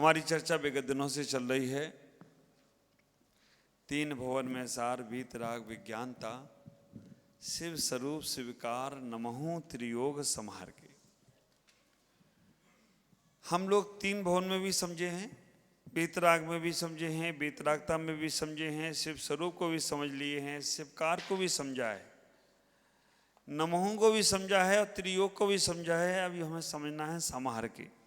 हमारी चर्चा विगत दिनों से चल रही है। तीन भुवन में सार वीतराग विज्ञानता, शिव स्वरूप स्वीकार नमहु त्रियोग संहार के। हम लोग तीन भुवन में भी समझे हैं, वीतराग में भी समझे हैं, वीतरागता में भी समझे हैं, शिव स्वरूप को भी समझ लिए हैं, शिवकार को भी समझा है, नमहु को भी समझा है और त्रियोग को भी समझा है। अभी हमें समझना है संहार के।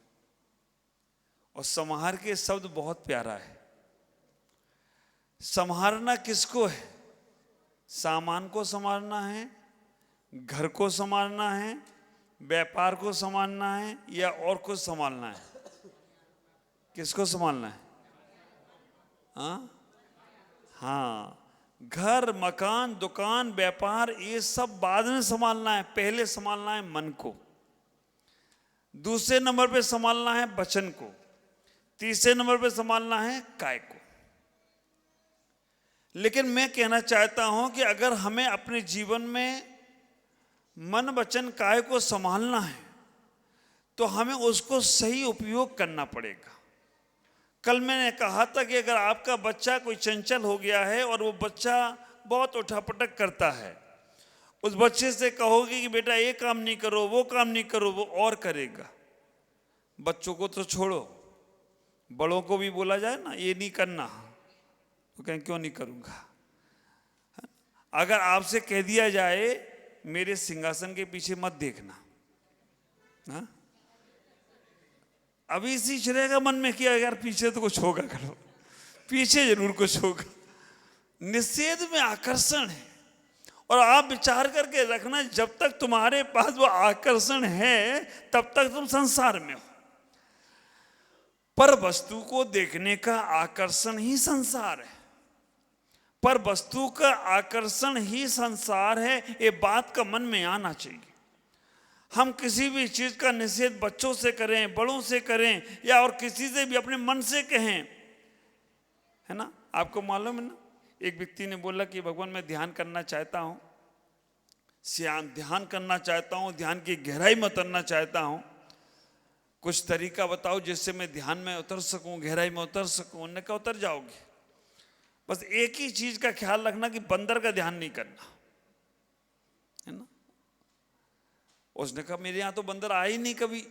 और संहार के शब्द बहुत प्यारा है। संहारना किसको है? सामान को संभालना है, घर को संभालना है, व्यापार को संभालना है, या और कुछ संभालना है? किसको संभालना है? हाँ, घर, मकान, दुकान, व्यापार, ये सब बाद में संभालना है। पहले संभालना है मन को, दूसरे नंबर पे संभालना है वचन को, तीसरे नंबर पे संभालना है काय को। लेकिन मैं कहना चाहता हूं कि अगर हमें अपने जीवन में मन, वचन, काय को संभालना है तो हमें उसको सही उपयोग करना पड़ेगा। कल मैंने कहा था कि अगर आपका बच्चा कोई चंचल हो गया है और वो बच्चा बहुत उठापटक करता है, उस बच्चे से कहोगे कि बेटा ये काम नहीं करो, वो काम नहीं करो, वो और करेगा। बच्चों को तो छोड़ो, बड़ों को भी बोला जाए ना ये नहीं करना, तो कहें क्यों नहीं करूँगा। अगर आपसे कह दिया जाए मेरे सिंहासन के पीछे मत देखना, हाँ? अभी सींच रहेगा मन में कि यार पीछे तो कुछ होगा, करो पीछे जरूर कुछ होगा। निषेध में आकर्षण है। और आप विचार करके रखना, जब तक तुम्हारे पास वो आकर्षण है तब तक तुम संसार में हो। पर वस्तु को देखने का आकर्षण ही संसार है, पर वस्तु का आकर्षण ही संसार है। ये बात का मन में आना चाहिए। हम किसी भी चीज का निषेध बच्चों से करें, बड़ों से करें, या और किसी से भी अपने मन से कहें, है ना। आपको मालूम है ना, एक व्यक्ति ने बोला कि भगवान मैं ध्यान करना चाहता हूँ, ध्यान करना चाहता हूँ, ध्यान की गहराई में उतरना चाहता हूँ, कुछ तरीका बताओ जिससे मैं ध्यान में उतर सकूं, गहराई में उतर सकूं। उन्होंने कहा उतर जाओगे, बस एक ही चीज का ख्याल रखना कि बंदर का ध्यान नहीं करना, है ना। उसने कहा मेरे यहाँ तो बंदर आए ही नहीं कभी,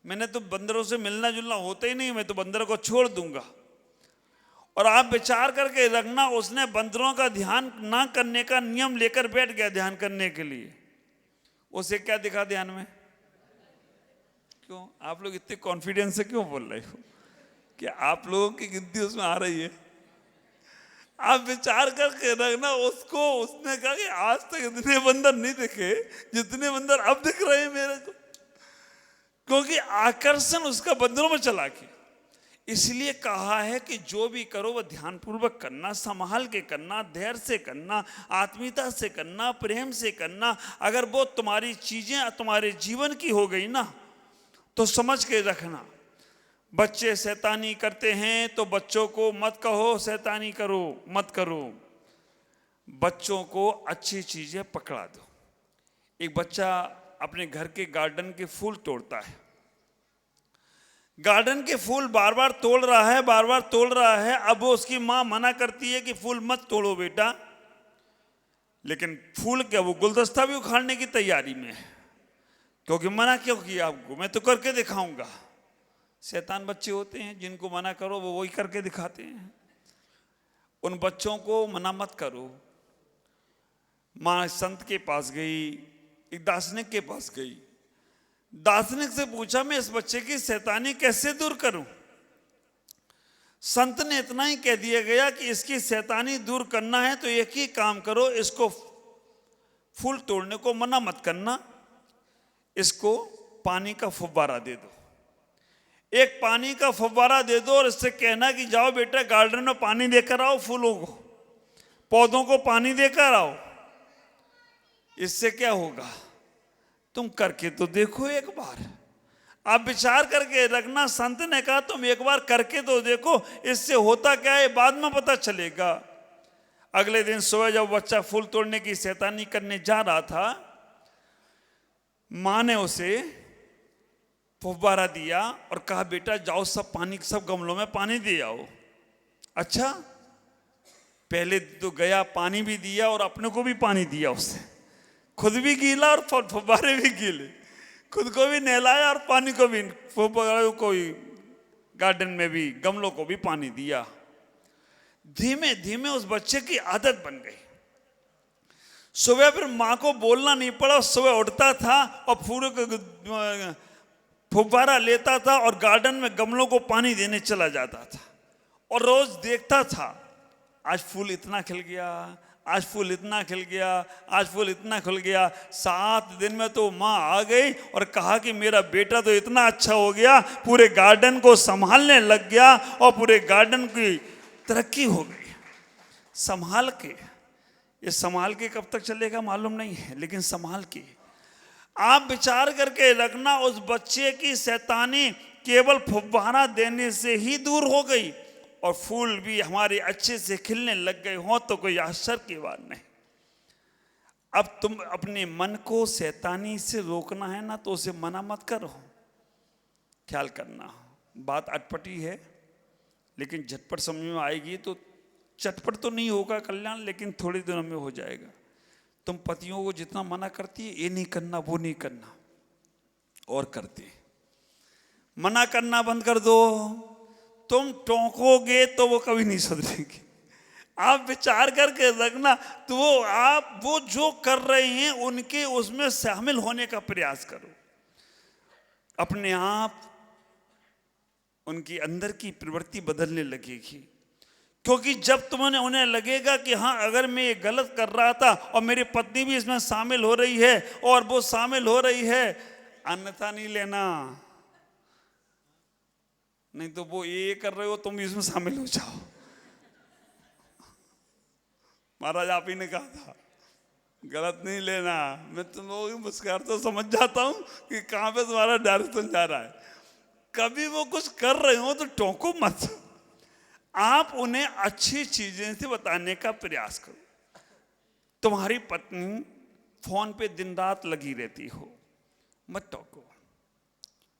मैंने तो बंदरों से मिलना जुलना होता ही नहीं, मैं तो बंदर को छोड़ दूंगा। और आप विचार करके रखना, उसने बंदरों का ध्यान ना करने का नियम लेकर बैठ गया ध्यान करने के लिए। उसे क्या दिखा ध्यान में? क्यों आप लोग इतने कॉन्फिडेंस से क्यों बोल रहे हो कि आप लोगों की गिनती उसमें आ रही है? आप विचार करके रखना, उसको उसने कहा कि आज तक इतने बंदर नहीं दिखे जितने बंदर अब दिख रहे हैं मेरे को, क्योंकि आकर्षण उसका बंदरों में चला गया। इसलिए कहा है कि जो भी करो वह ध्यानपूर्वक करना, संभाल के करना, धैर्य से करना, आत्मीयता से करना, प्रेम से करना। अगर वो तुम्हारी चीजें तुम्हारे जीवन की हो गई ना, तो समझ के रखना। बच्चे शैतानी करते हैं तो बच्चों को मत कहो शैतानी करो, मत करो। बच्चों को अच्छी चीजें पकड़ा दो। एक बच्चा अपने घर के गार्डन के फूल तोड़ता है, गार्डन के फूल बार बार तोड़ रहा है, बार बार तोड़ रहा है। अब वो उसकी माँ मना करती है कि फूल मत तोड़ो बेटा, लेकिन फूल क्या, वो गुलदस्ता भी उखाड़ने की तैयारी में है। क्योंकि मना क्यों किया आपको, मैं तो करके दिखाऊंगा। शैतान बच्चे होते हैं, जिनको मना करो वो वही करके दिखाते हैं। उन बच्चों को मना मत करो। माँ संत के पास गई, एक दार्शनिक के पास गई, दार्शनिक से पूछा मैं इस बच्चे की शैतानी कैसे दूर करूं? संत ने इतना ही कह दिया गया कि इसकी शैतानी दूर करना है तो एक ही काम करो, इसको फूल तोड़ने को मना मत करना, इसको पानी का फुव्वारा दे दो। एक पानी का फुव्वारा दे दो और इससे कहना कि जाओ बेटा गार्डन में पानी देकर आओ, फूलों को, पौधों को पानी देकर आओ। इससे क्या होगा, तुम करके तो देखो एक बार। आप विचार करके रखना, संत ने कहा तुम एक बार करके तो देखो, इससे होता क्या है बाद में पता चलेगा। अगले दिन सुबह जब बच्चा फूल तोड़ने की शैतानी करने जा रहा था, माँ ने उसे फुब्बारा दिया और कहा बेटा जाओ सब पानी, सब गमलों में पानी दे आओ। अच्छा, पहले तो गया, पानी भी दिया और अपने को भी पानी दिया उससे, खुद भी गीला और फुब्बारे भी गीले, खुद को भी नहलाया और पानी को भी, फुब्बारे को भी, गार्डन में भी, गमलों को भी पानी दिया। धीमे धीमे उस बच्चे की आदत बन गई। सुबह फिर माँ को बोलना नहीं पड़ा, सुबह उठता था और पूरे फुब्बारा लेता था और गार्डन में गमलों को पानी देने चला जाता था और रोज देखता था, आज फूल इतना खिल गया, आज फूल इतना खिल गया, आज फूल इतना खिल गया। 7 दिन में तो माँ आ गई और कहा कि मेरा बेटा तो इतना अच्छा हो गया, पूरे गार्डन को संभालने लग गया और पूरे गार्डन की तरक्की हो गई। संभाल के, ये संभाल के कब तक चलेगा मालूम नहीं है, लेकिन संभाल के आप विचार करके रखना, उस बच्चे की शैतानी केवल फुब्बारा देने से ही दूर हो गई और फूल भी हमारे अच्छे से खिलने लग गए हों तो कोई आश्चर्य की बात नहीं। अब तुम अपने मन को शैतानी से रोकना है ना, तो उसे मना मत करो। ख्याल करना, बात अटपटी है लेकिन झटपट समझ में आएगी। तो चटपट तो नहीं होगा कल्याण, लेकिन थोड़े दिनों में हो जाएगा। तुम पतियों को जितना मना करती है, ये नहीं करना, वो नहीं करना, और करते, मना करना बंद कर दो। तुम टोकोगे तो वो कभी नहीं सुधरेगी। आप विचार करके रखना, तो वो जो कर रहे हैं उनके उसमें शामिल होने का प्रयास करो। अपने आप उनकी अंदर की प्रवृत्ति बदलने लगेगी। क्योंकि जब तुम्हें उन्हें लगेगा कि हाँ, अगर मैं ये गलत कर रहा था और मेरी पत्नी भी इसमें शामिल हो रही है और वो शामिल हो रही है, अन्यथा नहीं लेना, नहीं तो वो ये कर रहे हो तुम भी इसमें शामिल हो जाओ। महाराज आप ही ने कहा था गलत नहीं लेना। मैं तुम लोगों की मुस्कुराहट तो समझ जाता हूं कि कहां पे तुम्हारा डायरेक्शन जा रहा है। कभी वो कुछ कर रहे हो तो टोको मत, आप उन्हें अच्छी चीजें से बताने का प्रयास करो। तुम्हारी पत्नी फोन पे दिन रात लगी रहती हो, मत टोको,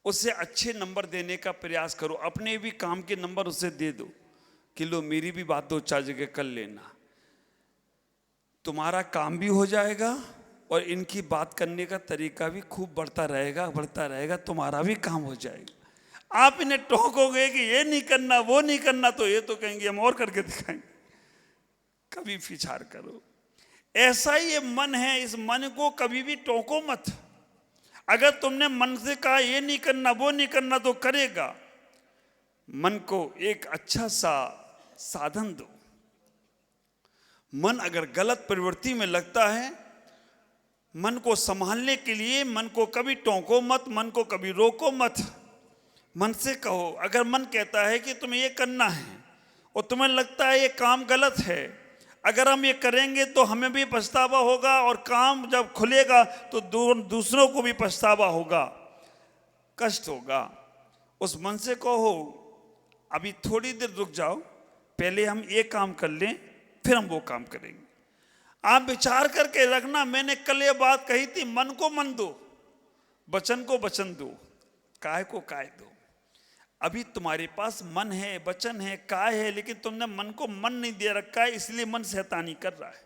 उसे अच्छे नंबर देने का प्रयास करो। अपने भी काम के नंबर उसे दे दो कि लो मेरी भी बात 2-4 जगह कर लेना। तुम्हारा काम भी हो जाएगा और इनकी बात करने का तरीका भी खूब बढ़ता रहेगा, तुम्हारा भी काम हो जाएगा। आप इन्हें टोकोगे कि ये नहीं करना, वो नहीं करना, तो ये तो कहेंगे हम और करके दिखाएंगे। कभी विचार करो, ऐसा ही ये मन है, इस मन को कभी भी टोको मत। अगर तुमने मन से कहा ये नहीं करना, वो नहीं करना, तो करेगा। मन को एक अच्छा सा साधन दो। मन अगर गलत प्रवृत्ति में लगता है, मन को संभालने के लिए मन को कभी टोको मत, मन को कभी रोको मत। मन से कहो, अगर मन कहता है कि तुम्हें ये करना है और तुम्हें लगता है ये काम गलत है, अगर हम ये करेंगे तो हमें भी पछतावा होगा और काम जब खुलेगा तो दूसरों को भी पछतावा होगा, कष्ट होगा। उस मन से कहो अभी थोड़ी देर रुक जाओ, पहले हम ये काम कर लें, फिर हम वो काम करेंगे। आप विचार करके रखना, मैंने कल ये बात कही थी, मन को मन दो, वचन को वचन दो, काय को काय दो। अभी तुम्हारे पास मन है, वचन है, काय है, लेकिन तुमने मन को मन नहीं दे रखा है, इसलिए मन शैतानी कर रहा है।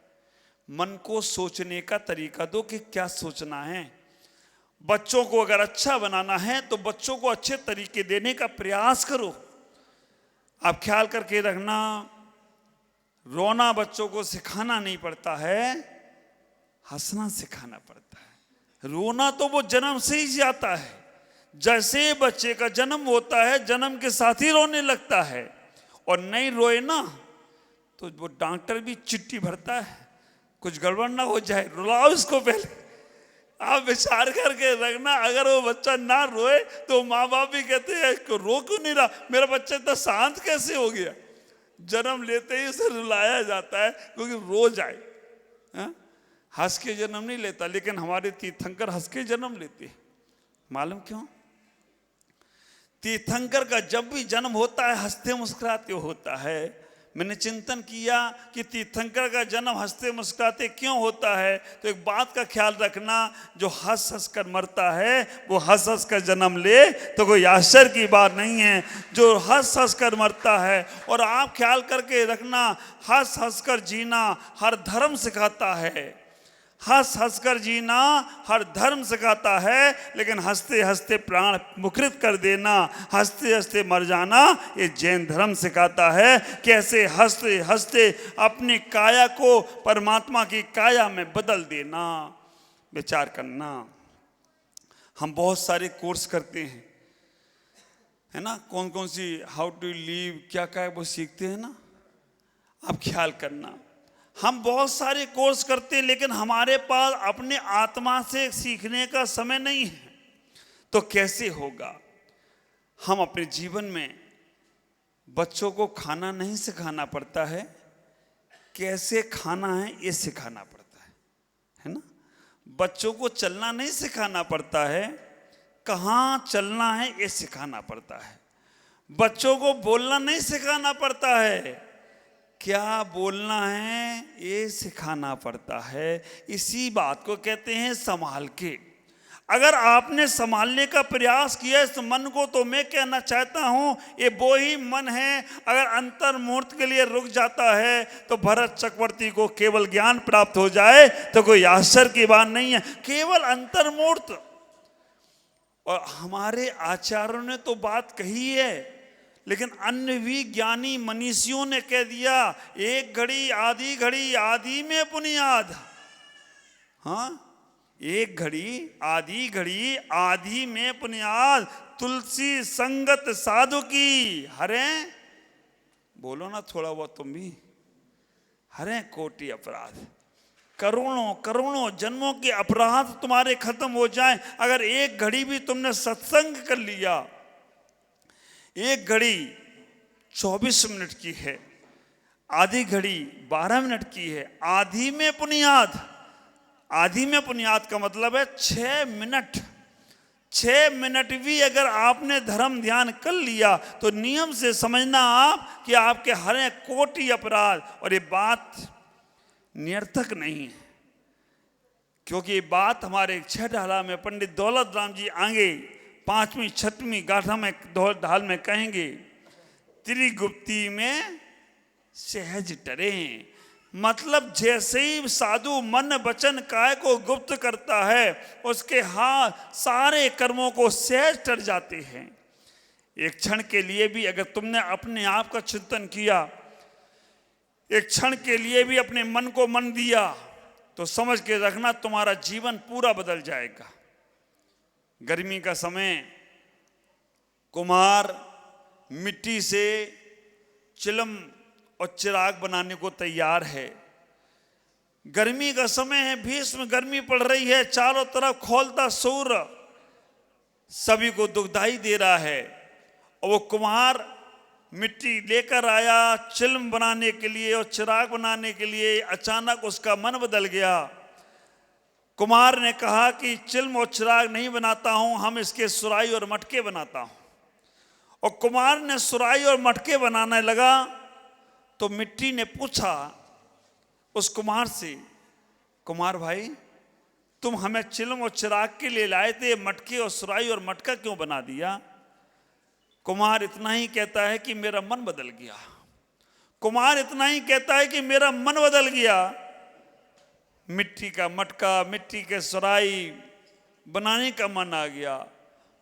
मन को सोचने का तरीका दो कि क्या सोचना है। बच्चों को अगर अच्छा बनाना है तो बच्चों को अच्छे तरीके देने का प्रयास करो। आप ख्याल करके रखना, रोना बच्चों को सिखाना नहीं पड़ता है, हंसना सिखाना पड़ता है। रोना तो वो जन्म से ही आता है। जैसे बच्चे का जन्म होता है, जन्म के साथ ही रोने लगता है, और नहीं रोए ना तो वो डॉक्टर भी चिट्ठी भरता है, कुछ गड़बड़ ना हो जाए, रुलाओ इसको पहले। आप विचार करके रखना, अगर वो बच्चा ना रोए तो माँ बाप भी कहते हैं रो क्यों नहीं रहा, मेरा बच्चा इतना शांत कैसे हो गया। जन्म लेते ही उसे रुलाया जाता है क्योंकि रो जाए। हंस के जन्म नहीं लेता, लेकिन हमारे तीर्थंकर हंस के जन्म लेते हैं। मालूम क्यों? तीर्थंकर का जब भी जन्म होता है हंसते मुस्कुराते होता है। मैंने चिंतन किया कि तीर्थंकर का जन्म हंसते मुस्कुराते क्यों होता है। तो एक बात का ख्याल रखना, जो हंस हंस कर मरता है वो हंस हंस कर जन्म ले तो कोई आश्चर्य की बात नहीं है। जो हंस हंस कर मरता है, और आप ख्याल करके रखना, हंस हंस कर जीना हर धर्म सिखाता है। हंस हंस कर जीना हर धर्म सिखाता है, लेकिन हंसते हंसते प्राण मुखरित कर देना, हंसते हंसते मर जाना, ये जैन धर्म सिखाता है। कैसे हंसते हंसते अपनी काया को परमात्मा की काया में बदल देना। विचार करना। हम बहुत सारे कोर्स करते हैं, है ना, कौन कौन सी हाउ टू लिव क्या क्या है वो सीखते हैं ना। आप ख्याल करना, हम बहुत सारे कोर्स करते हैं, लेकिन हमारे पास अपने आत्मा से सीखने का समय नहीं है। तो कैसे होगा? हम अपने जीवन में बच्चों को खाना नहीं सिखाना पड़ता है, कैसे खाना है ये सिखाना पड़ता है ना। बच्चों को चलना नहीं सिखाना पड़ता है, कहाँ चलना है ये सिखाना पड़ता है। बच्चों को बोलना नहीं सिखाना पड़ता है, क्या बोलना है ये सिखाना पड़ता है। इसी बात को कहते हैं संभाल के। अगर आपने संभालने का प्रयास किया इस मन को, तो मैं कहना चाहता हूं ये वो ही मन है, अगर अंतर मुहूर्त के लिए रुक जाता है तो भरत चक्रवर्ती को केवल ज्ञान प्राप्त हो जाए तो कोई आश्चर्य की बात नहीं है। केवल अंतर मुहूर्त। और हमारे आचार्यों ने तो बात कही है, लेकिन अन्य भी ज्ञानी मनीषियों ने कह दिया, एक घड़ी आधी में बुनियाद। हाँ, एक घड़ी आधी में बुनियाद, तुलसी संगत साधु की हरे। बोलो ना थोड़ा बहुत तुम भी। हरे कोटि अपराध, करोड़ों जन्मों के अपराध तुम्हारे खत्म हो जाएं अगर एक घड़ी भी तुमने सत्संग कर लिया। एक घड़ी 24 मिनट की है, आधी घड़ी 12 मिनट की है। आधी में पुनियाद का मतलब है 6 मिनट। 6 मिनट भी अगर आपने धर्म ध्यान कर लिया तो नियम से समझना आप कि आपके हर एक कोटि अपराध। और ये बात निरर्थक नहीं है, क्योंकि ये बात हमारे छठहाला में पंडित दौलत राम जी आगे 5वीं 6वीं गाथा में ढाल में कहेंगे, त्रिगुप्ती में सहज टरे। मतलब जैसे ही साधु मन वचन काय को गुप्त करता है, उसके हाथ सारे कर्मों को सहज टर जाते हैं। एक क्षण के लिए भी अगर तुमने अपने आप का चिंतन किया, एक क्षण के लिए भी अपने मन को मन दिया, तो समझ के रखना तुम्हारा जीवन पूरा बदल जाएगा। गर्मी का समय, कुम्हार मिट्टी से चिलम और चिराग बनाने को तैयार है। गर्मी का समय है, भीषण गर्मी पड़ रही है, चारों तरफ खौलता सूर्य सभी को दुखदाई दे रहा है। और वो कुम्हार मिट्टी लेकर आया चिलम बनाने के लिए और चिराग बनाने के लिए। अचानक उसका मन बदल गया। कुम्हार ने कहा कि चिलम और चिराग नहीं बनाता हूं, हम इसके सुराही और मटके बनाता हूं। और कुम्हार ने सुराही और मटके बनाने लगा तो मिट्टी ने पूछा उस कुम्हार से, कुम्हार भाई तुम हमें चिलम और चिराग के लिए लाए थे, मटके और सुराही और मटका क्यों बना दिया? कुम्हार इतना ही कहता है कि मेरा मन बदल गया। कुम्हार इतना ही कहता है कि मेरा मन बदल गया। मिट्टी का मटका, मिट्टी के सुराही बनाने का मन आ गया।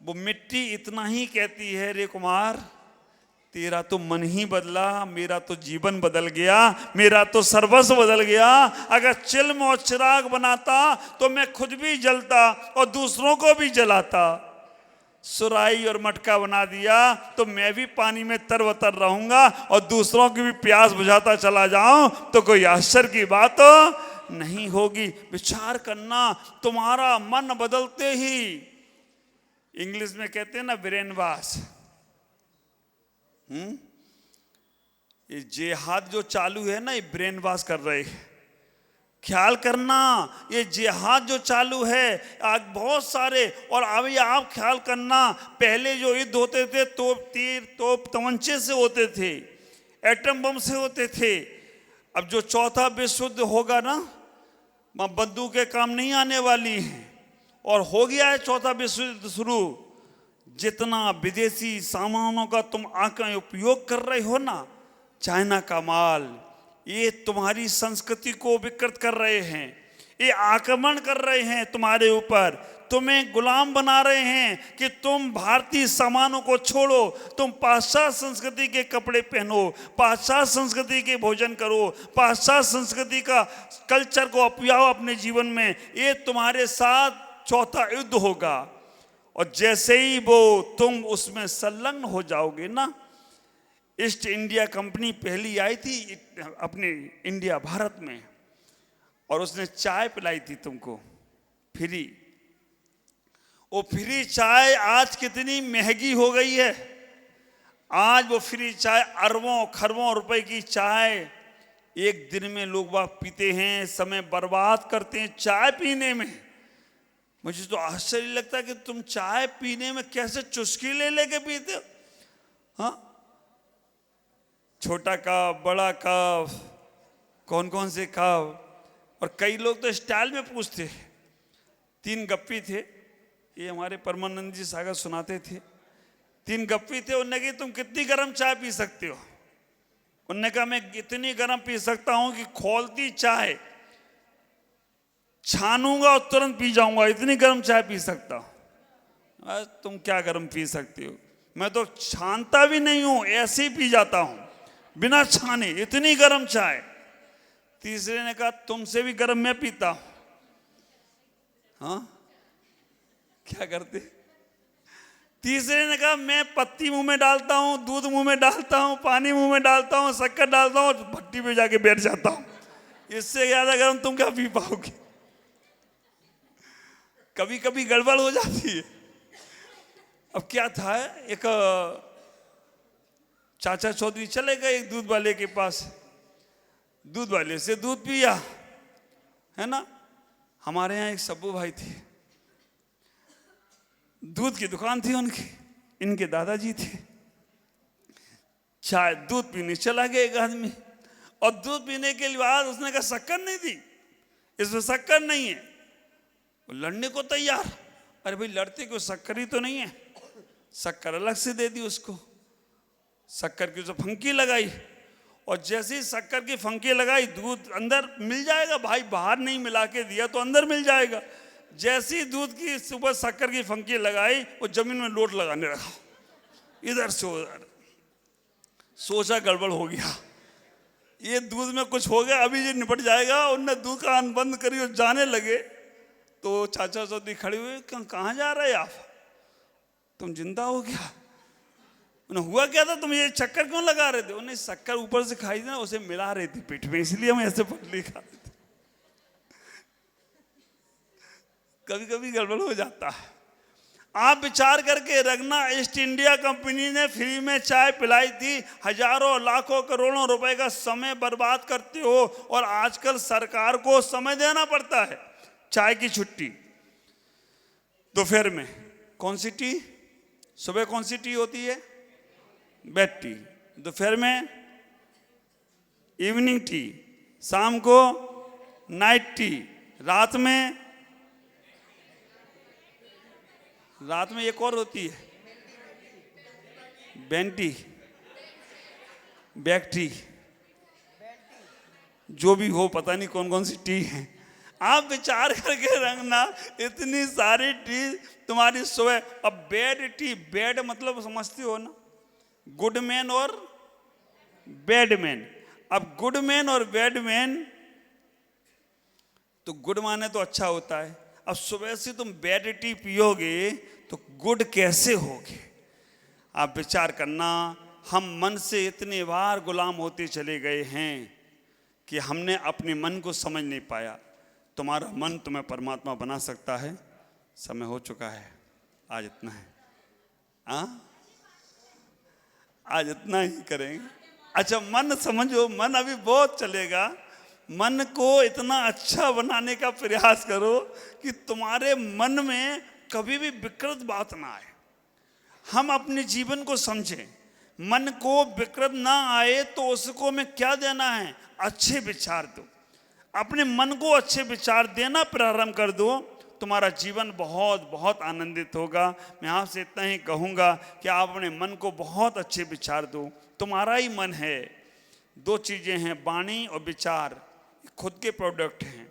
वो मिट्टी इतना ही कहती है, रे कुम्हार तेरा तो मन ही बदला, मेरा तो जीवन बदल गया, मेरा तो सर्वस्व बदल गया। अगर चिलम और चिराग बनाता तो मैं खुद भी जलता और दूसरों को भी जलाता। सुराही और मटका बना दिया तो मैं भी पानी में तरबतर रहूंगा और दूसरों की भी प्यास बुझाता चला जाऊं तो कोई आश्चर्य की बात नहीं होगी। विचार करना, तुम्हारा मन बदलते ही, इंग्लिश में कहते हैं ना ब्रेन वॉश, ये जिहाद जो चालू है ना, ये ब्रेन वॉश कर रहे हैं। ख्याल करना, ये जिहाद जो चालू है आज बहुत सारे। और अभी आप ख्याल करना, पहले जो युद्ध होते थे तोप तीर तोप तमंचे से होते थे, एटम बम से होते थे। अब जो चौथा विश्व युद्ध होगा ना, वहाँ बंदूकें काम नहीं आने वाली हैं, और हो गया है चौथा विश्व युद्ध शुरू। जितना विदेशी सामानों का तुम आकर उपयोग कर रहे हो ना, चाइना का माल, ये तुम्हारी संस्कृति को विकृत कर रहे हैं, ये आक्रमण कर रहे हैं तुम्हारे ऊपर, तुम्हें गुलाम बना रहे हैं कि तुम भारतीय सामानों को छोड़ो, तुम पाश्चात्य संस्कृति के कपड़े पहनो, पाश्चात्य संस्कृति के भोजन करो, पाश्चात्य संस्कृति का कल्चर को अपनाओ अपने जीवन में। ये तुम्हारे साथ चौथा युद्ध होगा, और जैसे ही वो तुम उसमें संलग्न हो जाओगे ना, ईस्ट इंडिया कंपनी पहली आई थी अपने इंडिया भारत में, और उसने चाय पिलाई थी तुमको फ्री। वो फ्री चाय आज कितनी महंगी हो गई है। आज वो फ्री चाय अरबों खरबों रुपए की चाय एक दिन में लोग बाग पीते हैं, समय बर्बाद करते हैं चाय पीने में। मुझे तो आश्चर्य लगता है कि तुम चाय पीने में कैसे चुस्की ले लेके पीते हो। हाँ, छोटा कप, बड़ा कप, कौन कौन से कप, और कई लोग तो स्टाइल में पूछते। 3 गप्पी थे, ये हमारे परमानंद जी सागर सुनाते थे। 3 गप्पी थे, उन्होंने कहा तुम कितनी गर्म चाय पी सकते हो। उन्होंने कहा मैं इतनी गर्म पी सकता हूं कि खौलती चाय छानूंगा और तुरंत पी जाऊंगा, इतनी गर्म चाय पी सकता हूं। तुम क्या गर्म पी सकते हो, मैं तो छानता भी नहीं हूं, ऐसे ही पी जाता हूं बिना छाने, इतनी गर्म चाय। तीसरे ने कहा तुमसे भी गर्म मैं पीता हूं। हाँ, क्या करते। तीसरे ने कहा मैं पत्ती मुंह में डालता हूं, दूध मुंह में डालता हूं, पानी मुंह में डालता हूं, शक्कर डालता हूं, भट्टी पे जाके बैठ जाता हूं। इससे ज्यादा गर्म तुम क्या पी पाओगे। कभी कभी गड़बड़ हो जाती है। अब क्या था, एक चाचा चौधरी चले गए एक दूध वाले के पास, दूध वाले से दूध पिया, है ना। हमारे यहाँ एक सब्बू भाई थे, दूध की दुकान थी उनकी, इनके दादाजी थे। चाय दूध पीने चला गया एक आदमी, और दूध पीने के बाद उसने कहा शक्कर नहीं दी, इसमें शक्कर नहीं है। वो लड़ने को तैयार। अरे भाई लड़ते क्यों, शक्कर ही तो नहीं है। शक्कर अलग से दे दी उसको, शक्कर की जो फंकी लगाई, और जैसे ही शक्कर की फंकी लगाई दूध अंदर मिल जाएगा भाई, बाहर नहीं मिला के दिया तो अंदर मिल जाएगा। जैसी दूध की सुबह शक्कर की फंकी लगाई, वो जमीन में लोट लगाने लगा, इधर से उधर। सोचा गड़बड़ हो गया, ये दूध में कुछ हो गया, अभी ये निपट जाएगा। उनने दुकान बंद करी और जाने लगे, तो चाचा चौधरी खड़े हुए, कहाँ जा रहे आप, तुम जिंदा हो गया। उन्हें हुआ क्या था, तुम ये चक्कर क्यों लगा रहे थे। उन्हें शक्कर ऊपर से खाई थी ना, उसे मिला रही थी पेट में, इसलिए हम ऐसे पतली खा रहे थे। कभी कभी गड़बड़ हो जाता है। आप विचार करके रखना, ईस्ट इंडिया कंपनी ने फ्री में चाय पिलाई थी, हजारों लाखों करोड़ों रुपए का समय बर्बाद करते हो। और आजकल सरकार को समय देना पड़ता है। चाय की छुट्टी दोपहर में, कौन सी टी, सुबह कौन सी टी होती है, बेड टी, दोपहर में इवनिंग टी, शाम को नाइट टी, रात में एक और होती है बेंटी, बैक टी, जो भी हो, पता नहीं कौन कौन सी टी है। आप विचार करके रखना, इतनी सारी टी तुम्हारी सुबह। अब बेड टी, बेड मतलब समझते हो ना, गुड मैन और बैड मैन। अब गुड मैन और बैड मैन, तो गुड माने तो अच्छा होता है। अब सुबह से तुम बैड टी पियोगे तो गुड कैसे होगे। आप विचार करना, हम मन से इतने बार गुलाम होते चले गए हैं कि हमने अपने मन को समझ नहीं पाया। तुम्हारा मन तुम्हें परमात्मा बना सकता है। समय हो चुका है, आज इतना है। आज इतना ही करेंगे। अच्छा, मन समझो, मन अभी बहुत चलेगा। मन को इतना अच्छा बनाने का प्रयास करो कि तुम्हारे मन में कभी भी विकृत बात ना आए। हम अपने जीवन को समझें। मन को विकृत ना आए तो उसको में क्या देना है? अच्छे विचार दो। अपने मन को अच्छे विचार देना प्रारंभ कर दो, तुम्हारा जीवन बहुत बहुत आनंदित होगा। मैं आपसे इतना ही कहूँगा कि आप अपने मन को बहुत अच्छे विचार दो। तुम्हारा ही मन है। दो चीज़ें हैं, वाणी और विचार, खुद के प्रोडक्ट हैं।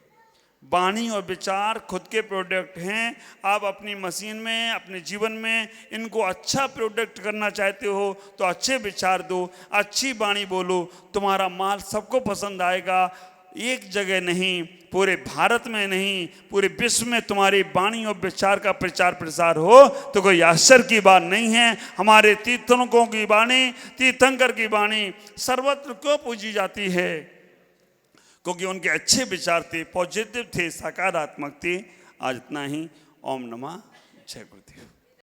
वाणी और विचार खुद के प्रोडक्ट हैं। आप अपनी मशीन में, अपने जीवन में इनको अच्छा प्रोडक्ट करना चाहते हो तो अच्छे विचार दो, अच्छी वाणी बोलो, तुम्हारा माल सबको पसंद आएगा। एक जगह नहीं, पूरे भारत में नहीं, पूरे विश्व में तुम्हारी वाणी और विचार का प्रचार प्रसार हो तो कोई आश्चर्य की बात नहीं है। हमारे तीर्थंकरों की वाणी, तीर्थंकर की वाणी सर्वत्र क्यों पूजी जाती है? क्योंकि उनके अच्छे विचार थे, पॉजिटिव थे, सकारात्मक थे। आज इतना ही। ओम नमः। जय गुरुदेव।